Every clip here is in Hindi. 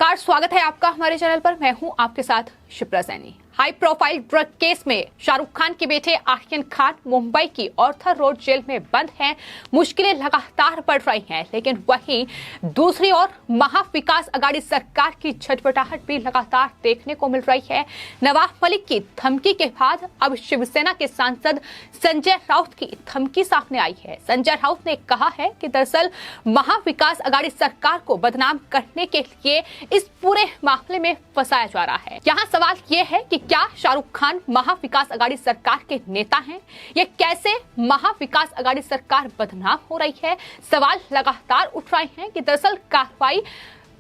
नमस्कार, स्वागत है आपका हमारे चैनल पर। मैं हूं आपके साथ Shipra Saini. High profile drug case में शाहरुख खान के बेटे आर्यन खान मुंबई की ऑर्थर रोड जेल में बंद हैं। मुश्किलें लगातार बढ़ रही हैं, लेकिन वहीं दूसरी ओर महाविकास अघाड़ी सरकार की झटपटाहट भी लगातार देखने को मिल रही है। नवाब मलिक की धमकी के बाद अब शिवसेना के सांसद संजय राउत की धमकी सामने आई है। संजय राउत ने कहा है कि दरअसल महाविकास अघाड़ी सरकार को बदनाम करने के लिए इस पूरे मामले में फंसाया जा रहा है। यहाँ सवाल ये है कि क्या शाहरुख खान महाविकास अघाड़ी सरकार के नेता हैं? ये कैसे महाविकास अघाड़ी सरकार बदनाम हो रही है? सवाल लगातार उठ रहे हैं कि दरअसल कार्रवाई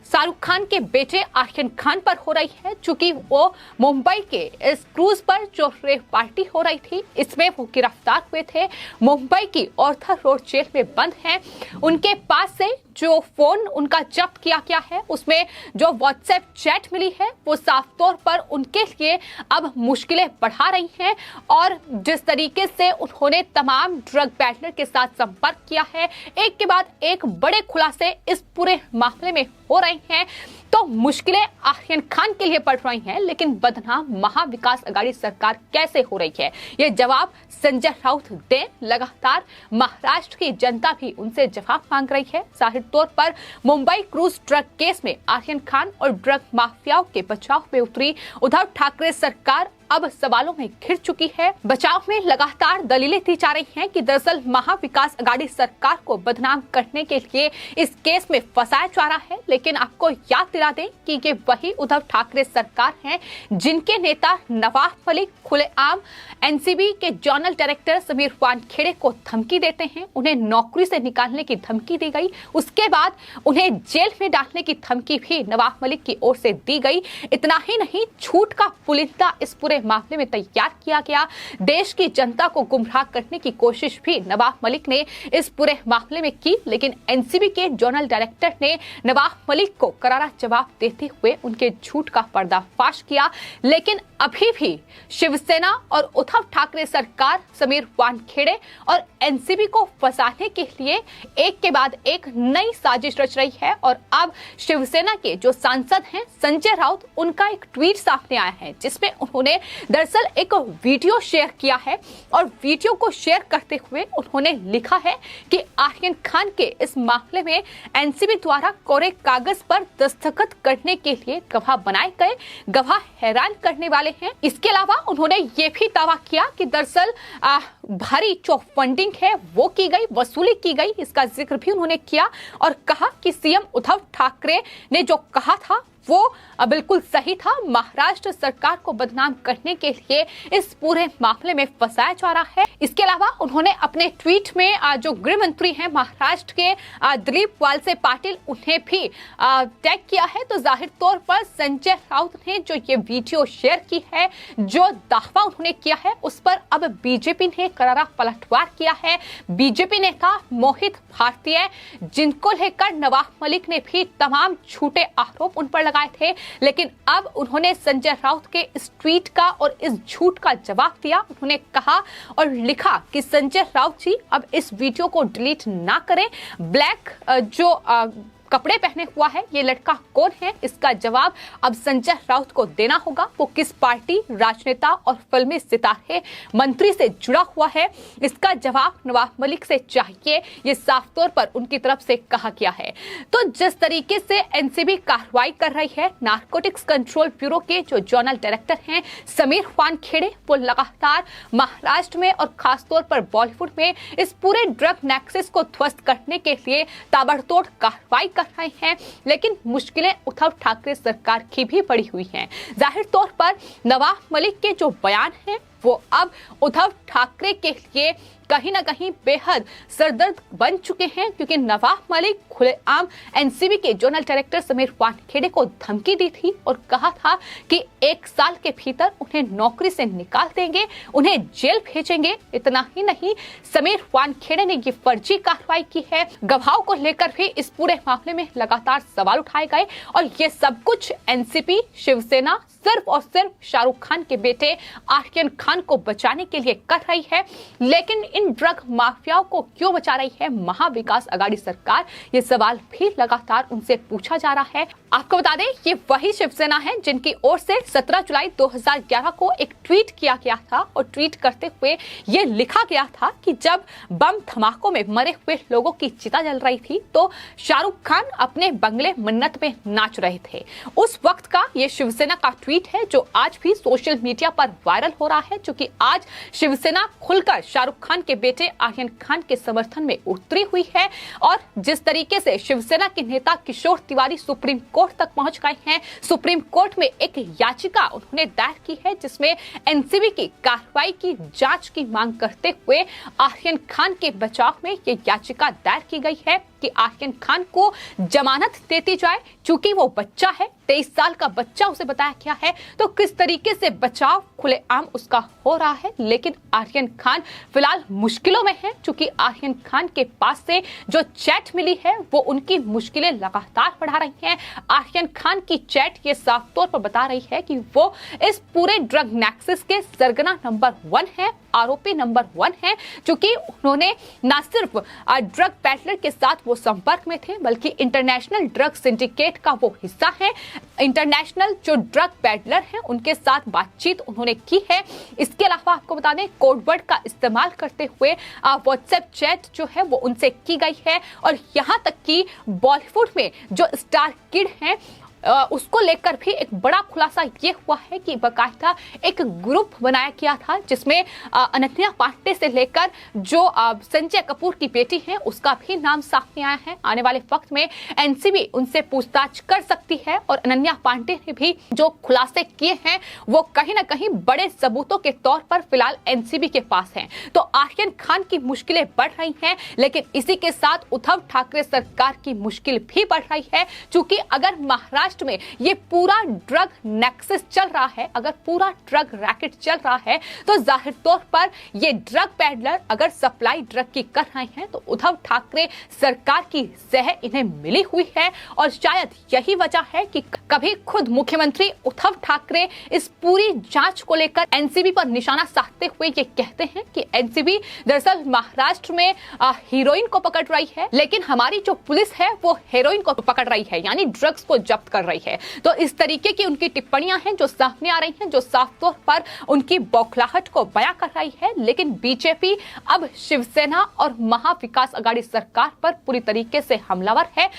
शाहरुख खान के बेटे आर्यन खान पर हो रही है, चूंकि वो मुंबई के इस क्रूज पर जो रेव पार्टी हो रही थी, इसमें वो गिरफ्तार हुए थे। मुंबई की ऑर्थर रोड जेल में बंद हैं। उनके पास से जो फोन उनका जब्त किया गया है, उसमें जो व्हाट्सएप चैट मिली है, वो साफ तौर पर उनके लिए अब मुश्किलें बढ़ा रही हैं। और जिस तरीके से उन्होंने तमाम ड्रग बैटलर के साथ संपर्क किया है, एक के बाद एक बड़े खुलासे इस पूरे मामले में हो रहे हैं, तो मुश्किलें आर्यन खान के लिए पड़ रही हैं। लेकिन बदनाम महाविकास अघाड़ी सरकार कैसे हो रही है, ये जवाब संजय राउत दे। लगातार महाराष्ट्र की जनता भी उनसे जवाब मांग रही है। जाहिर तौर पर मुंबई क्रूज ड्रग केस में आर्यन खान और ड्रग माफियाओं के बचाव में उतरी उद्धव ठाकरे सरकार अब सवालों में घिर चुकी है। बचाव में लगातार दलीलें दी जा रही हैं कि दरअसल महाविकास अघाड़ी सरकार को बदनाम करने के लिए इस केस में फंसाया जा रहा है। लेकिन आपको याद दिला दें कि ये वही उद्धव ठाकरे सरकार है जिनके नेता नवाब मलिक खुलेआम एनसीबी के जोनल डायरेक्टर समीर वानखेड़े को धमकी देते हैं। उन्हें नौकरी से निकालने की धमकी दी गई, उसके बाद उन्हें जेल में डालने की धमकी भी नवाब मलिक की ओर से दी गई। इतना ही नहीं, झूठ का पुलिंदा इस पूरे मामले में तैयार किया गया। देश की जनता को गुमराह करने की कोशिश भी नवाब मलिक ने इस पूरे मामले में की। लेकिन एनसीबी के जोनल डायरेक्टर ने नवाब मलिक को करारा जवाब देते हुए उनके झूठ का पर्दाफाश किया। लेकिन अभी भी शिवसेना और उद्धव ठाकरे सरकार समीर वानखेड़े और एनसीबी को फंसाने के लिए एक के बाद एक नई साजिश रच रही है। और अब शिवसेना के जो सांसद हैं संजय राउत, उनका एक ट्वीट सामने आया है जिसमें उन्होंने दरअसल एक वीडियो शेयर किया है। और वीडियो को शेयर करते हुए उन्होंने लिखा है कि आर्यन खान के इस मामले में एनसीबी द्वारा कोरे कागज पर दस्तखत करने के लिए गवाह बनाए गए। गवाह हैरान करने वाले हैं। इसके अलावा उन्होंने ये भी दावा किया कि दरअसल भारी जो फंडिंग है वो की गई, वसूली की गई, इसका जिक्र भी उन्होंने किया। और कहा कि सीएम उद्धव ठाकरे ने जो कहा था वो बिल्कुल सही था। महाराष्ट्र सरकार को बदनाम करने के लिए इस पूरे मामले में फंसाया जा रहा है। इसके अलावा उन्होंने अपने ट्वीट में जो गृह मंत्री हैं महाराष्ट्र के दिलीप वालसे पाटिल, उन्हें भी टैग किया है। तो जाहिर तौर पर संजय राउत ने जो ये वीडियो शेयर की है, जो दावा उन्होंने किया है, उस पर अब बीजेपी ने करारा पलटवार किया है। बीजेपी नेता मोहित भारतीय, जिनको लेकर नवाब मलिक ने भी तमाम झूठे आरोप उन पर लगाए थे, लेकिन अब उन्होंने संजय राउत के इस ट्वीट का और इस झूठ का जवाब दिया। उन्होंने कहा और लिखा कि संजय राउत जी अब इस वीडियो को डिलीट ना करें। ब्लैक जो कपड़े पहने हुआ है, ये लड़का कौन है, इसका जवाब अब संजय राउत को देना होगा। वो किस पार्टी, राजनेता और फिल्मी सितारे मंत्री से जुड़ा हुआ है, इसका जवाब नवाब मलिक से चाहिए। ये साफ तौर पर उनकी तरफ से कहा गया है। तो जिस तरीके से एनसीबी कार्रवाई कर रही है, नारकोटिक्स कंट्रोल ब्यूरो के जो जोनल डायरेक्टर हैं समीर वानखेड़े, वो लगातार महाराष्ट्र में और खासतौर पर बॉलीवुड में इस पूरे ड्रग नेक्सस को ध्वस्त करने के लिए ताबड़तोड़ कार्रवाई कर रहे हैं। लेकिन मुश्किलें उद्धव ठाकरे सरकार की भी पड़ी हुई हैं। जाहिर तौर पर नवाब मलिक के जो बयान हैं वो अब उद्धव ठाकरे के लिए कहीं ना कहीं बेहद सरदर्द बन चुके हैं, क्योंकि नवाब मलिक खुलेआम एनसीबी के जोनल डायरेक्टर समीर वानखेड़े को धमकी दी थी और कहा था कि 1 साल के भीतर उन्हें नौकरी से निकाल देंगे, उन्हें जेल भेजेंगे। इतना ही नहीं, समीर वानखेड़े ने ये फर्जी कार्रवाई की है। गवाहों को लेकर भी इस पूरे मामले में लगातार सवाल उठाए गए और ये सब कुछ एनसीपी, शिवसेना सिर्फ और सिर्फ शाहरुख खान के बेटे आर्यन खान को बचाने के लिए कर रही है। लेकिन इन ड्रग माफियाओं को क्यों बचा रही है महाविकास अघाड़ी सरकार, ये सवाल भी लगातार उनसे पूछा जा रहा है। आपको बता दें ये वही शिवसेना है जिनकी ओर से 17 जुलाई 2011 को एक ट्वीट किया गया था और ट्वीट करते हुए ये लिखा गया था कि जब बम धमाकों में मरे हुए लोगों की चिता जल रही थी तो शाहरुख खान अपने बंगले मन्नत में नाच रहे थे। उस वक्त का ये शिवसेना का ट्वीट है जो आज भी सोशल मीडिया पर वायरल हो रहा है, क्योंकि आज शिवसेना खुलकर शाहरुख खान के बेटे आर्यन खान के समर्थन में उतरी हुई है। और जिस तरीके से शिवसेना के नेता किशोर तिवारी सुप्रीम कोर्ट तक पहुंच गए हैं, सुप्रीम कोर्ट में एक याचिका उन्होंने दायर की है जिसमें एनसीबी की कार्रवाई की जांच की मांग करते हुए आर्यन खान के बचाव में ये याचिका दायर की गई है कि आर्यन खान को जमानत देती जाए, चूंकि वो बच्चा है, 23 साल का बच्चा उसे बताया गया है। तो किस तरीके से बचाव खुलेआम उसका हो रहा है, लेकिन आर्यन खान फिलहाल मुश्किलों में है, चूंकि आर्यन खान के पास से जो चैट मिली है वो उनकी मुश्किलें लगातार बढ़ा रही हैं। आर्यन खान की चैट ये साफ तौर पर बता रही है कि वो इस पूरे ड्रग नेक्सस के सरगना नंबर 1 है, आरोपी नंबर 1 है, क्योंकि उन्होंने न सिर्फ ड्रग पैडलर के साथ वो संपर्क में थे बल्कि इंटरनेशनल ड्रग सिंडिकेट का वो हिस्सा है। इंटरनेशनल जो ड्रग पैडलर हैं उनके साथ बातचीत उन्होंने की है। इसके अलावा आपको बता दें कोडवर्ड का इस्तेमाल करते हुए व्हाट्सएप चैट जो है वो उनसे की गई है। और यहाँ तक कि बॉलीवुड में जो स्टार किड हैं उसको लेकर भी एक बड़ा खुलासा ये हुआ है कि बकायदा एक ग्रुप बनाया गया था जिसमें अनन्या पांडे से लेकर जो संजय कपूर की बेटी है उसका भी नाम सामने आया है। आने वाले वक्त में एनसीबी उनसे पूछताछ कर सकती है और अनन्या पांडे ने भी जो खुलासे किए हैं वो कहीं ना कहीं बड़े सबूतों के तौर पर फिलहाल एनसीबी के पास हैं। तो आर्यन खान की मुश्किलें बढ़ रही हैं, लेकिन इसी के साथ उद्धव ठाकरे सरकार की मुश्किल भी बढ़ रही है, क्योंकि अगर महाराष्ट्र में ये पूरा ड्रग नेक्सस चल रहा है, अगर पूरा ड्रग रैकेट चल रहा है, तो जाहिर तौर पर ये ड्रग पैडलर अगर सप्लाई ड्रग की कर रहे हैं तो उद्धव ठाकरे सरकार की जहर इन्हें मिली हुई है। और शायद यही वजह है कि कभी खुद मुख्यमंत्री उद्धव ठाकरे इस पूरी जांच को लेकर एनसीबी पर निशाना साधते हुए ये कहते हैं कि एनसीबी दरअसल महाराष्ट्र में हीरोइन को पकड़ रही है, लेकिन हमारी जो पुलिस है वो हेरोइन को पकड़ रही है, यानी ड्रग्स को जब्त कर रही है। तो इस तरीके की उनकी टिप्पणियां हैं जो सामने आ रही हैं, जो साफ तौर पर उनकी बौखलाहट को बयां कर रही है। लेकिन बीजेपी अब शिवसेना और महाविकास अघाड़ी सरकार पर पूरी तरीके से हमलावर है।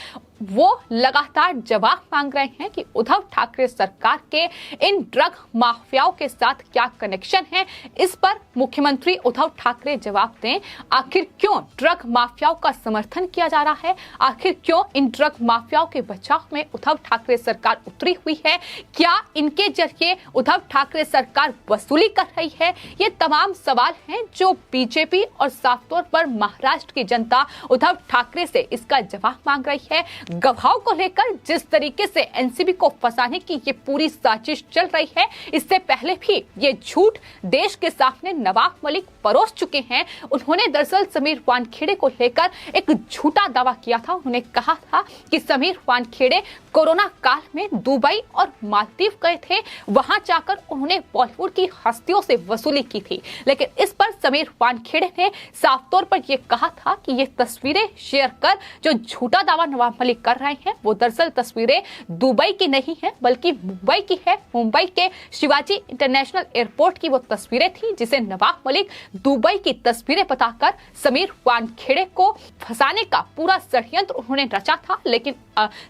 वो लगातार जवाब मांग रहे हैं कि उद्धव ठाकरे सरकार के इन ड्रग माफियाओं के साथ क्या कनेक्शन है। इस पर मुख्यमंत्री उद्धव ठाकरे जवाब दें। आखिर क्यों ड्रग माफियाओं का समर्थन किया जा रहा है, आखिर क्यों इन ड्रग माफियाओं के बचाव में उद्धव ठाकरे सरकार उतरी हुई है, क्या इनके जरिए उद्धव ठाकरे सरकार वसूली कर रही है। ये तमाम सवाल हैं जो बीजेपी और साफ तौर पर महाराष्ट्र की जनता उद्धव ठाकरे से इसका जवाब मांग रही है। गवाहों को लेकर जिस तरीके से एनसीबी को फंसाने की ये पूरी साजिश चल रही है, इससे पहले भी ये झूठ देश के सामने नवाब मलिक परोस चुके हैं। उन्होंने दरअसल समीर वानखेड़े को लेकर एक झूठा दावा किया था। उन्होंने कहा था कि समीर वानखेड़े कोरोना काल में दुबई और मालदीव गए थे, वहां जाकर उन्होंने बॉलीवुड की हस्तियों से वसूली की थी। लेकिन इस पर समीर वानखेड़े ने साफ तौर पर यह कहा था कि ये तस्वीरें शेयर कर जो झूठा दावा नवाब मलिक कर रहे हैं वो दरअसल तस्वीरें दुबई की नहीं है बल्कि मुंबई की है। मुंबई के शिवाजी इंटरनेशनल एयरपोर्ट की वो तस्वीरें थी जिसे नवाब मलिक दुबई की तस्वीरें बताकर समीर वानखेड़े को फंसाने का पूरा षड्यंत्र उन्होंने रचा था। लेकिन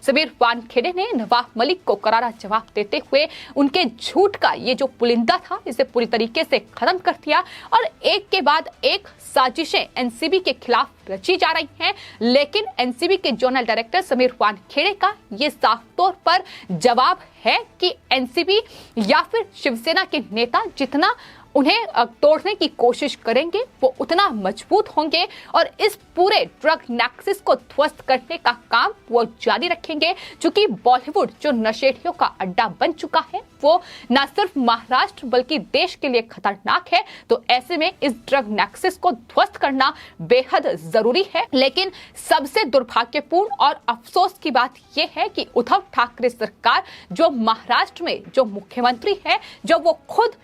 समीर वानखेड़े ने नवाब मलिक को करारा जवाब देते हुए उनके झूठ का ये जो पुलिंदा था इसे पूरी तरीके से खत्म कर दिया और एक के बाद एक साजिशें एनसीबी के खिलाफ रची जा रही हैं। लेकिन एनसीबी के जोनल डायरेक्टर समीर वानखेड़े का ये साफ तौर पर जवाब है कि एनसीबी या फिर शिवसेना के नेता जितना उन्हें तोड़ने की कोशिश करेंगे वो उतना मजबूत होंगे और इस पूरे ड्रग नेक्सस को ध्वस्त करने का काम वो जारी रखेंगे, क्योंकि बॉलीवुड जो नशेड़ियों का अड्डा बन चुका है वो न सिर्फ महाराष्ट्र बल्कि देश के लिए खतरनाक है। तो ऐसे में इस ड्रग नेक्सस को ध्वस्त करना बेहद जरूरी है। लेकिन सबसे दुर्भाग्यपूर्ण और अफसोस की बात यह है कि उद्धव ठाकरे सरकार, जो महाराष्ट्र में जो मुख्यमंत्री है, जब वो खुद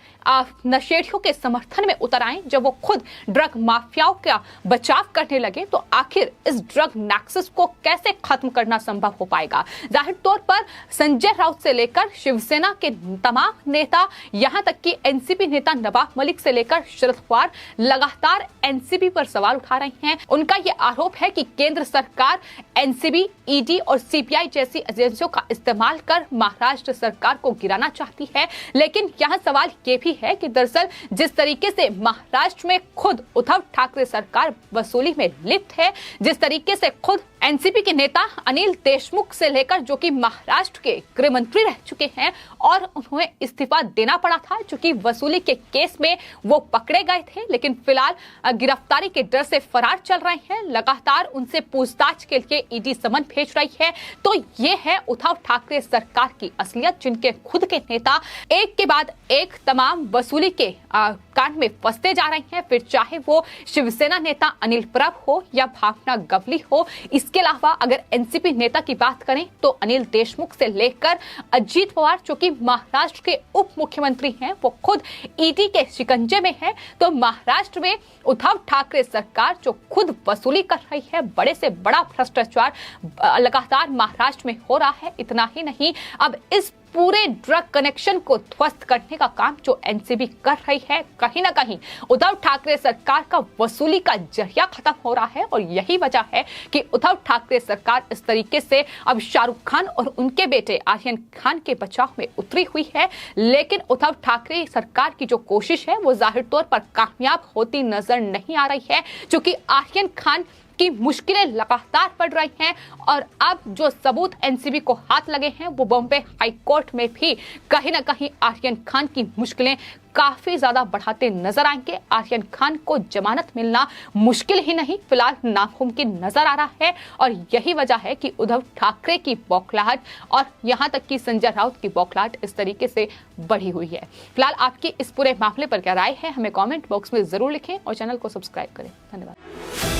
नशेड़ियों के समर्थन में उतर आए, जब वो खुद ड्रग माफियाओं का बचाव करने लगे, तो आखिर इस ड्रग नेक्सस को कैसे खत्म करना संभव हो पाएगा। जाहिर तौर पर संजय राउत से लेकर शिवसेना के तमाम नेता, यहां तक कि एनसीपी नेता नवाब मलिक से लेकर शरद पवार लगातार एनसीबी पर सवाल उठा रहे हैं। उनका यह आरोप है कि केंद्र सरकार एनसीबी, ईडी और सीबीआई जैसी एजेंसियों का इस्तेमाल कर महाराष्ट्र सरकार को गिराना चाहती है। लेकिन यहां सवाल यह भी है कि दरअसल जिस तरीके से महाराष्ट्र में खुद उद्धव ठाकरे सरकार वसूली में लिप्त है, जिस तरीके से खुद एनसीपी के नेता अनिल देशमुख से लेकर, जो कि महाराष्ट्र के गृह मंत्री रह चुके हैं और उन्हें इस्तीफा देना पड़ा था, चूंकि वसूली के केस में वो पकड़े गए थे, लेकिन फिलहाल गिरफ्तारी के डर से फरार चल रहे हैं। लगातार उनसे पूछताछ के लिए ईडी समन भेज रही है। तो ये है उद्धव ठाकरे सरकार की असलियत, जिनके खुद के नेता एक के बाद एक तमाम वसूली के कांड में फंसते जा रहे हैं। फिर चाहे वो शिवसेना नेता अनिल परब हो या भावना गवली हो। इसके अलावा अगर एनसीपी नेता की बात करें तो अनिल देशमुख से लेकर अजीत पवार, जो कि महाराष्ट्र के उप मुख्यमंत्री हैं, वो खुद ईडी के शिकंजे में है। तो महाराष्ट्र में उद्धव ठाकरे सरकार जो खुद वसूली कर रही है, बड़े से बड़ा भ्रष्टाचार लगातार महाराष्ट्र में हो रहा है। इतना ही नहीं, अब इस पूरे ड्रग कनेक्शन को ध्वस्त करने का काम जो एनसीबी कर रही है, कहीं ना कहीं उद्धव ठाकरे सरकार का वसूली का जरिया खत्म हो रहा है। और यही वजह है कि उद्धव ठाकरे सरकार इस तरीके से अब शाहरुख खान और उनके बेटे आर्यन खान के बचाव में उतरी हुई है। लेकिन उद्धव ठाकरे सरकार की जो कोशिश है वो जाहिर तौर पर कामयाब होती नजर नहीं आ रही है, क्योंकि आर्यन खान की मुश्किलें लगातार बढ़ रही हैं। और अब जो सबूत एनसीबी को हाथ लगे हैं, वो बॉम्बे हाई कोर्ट में भी कहीं ना कहीं आर्यन खान की मुश्किलें काफी ज्यादा बढ़ाते नजर आएंगे। आर्यन खान को जमानत मिलना मुश्किल ही नहीं, फिलहाल नामुमकिन नजर आ रहा है। और यही वजह है कि उद्धव ठाकरे की बौखलाहट और यहां तक कि संजय राउत की बौखलाहट इस तरीके से बढ़ी हुई है। फिलहाल आपकी इस पूरे मामले पर क्या राय है, हमें कमेंट बॉक्स में जरूर लिखें और चैनल को सब्सक्राइब करें। धन्यवाद।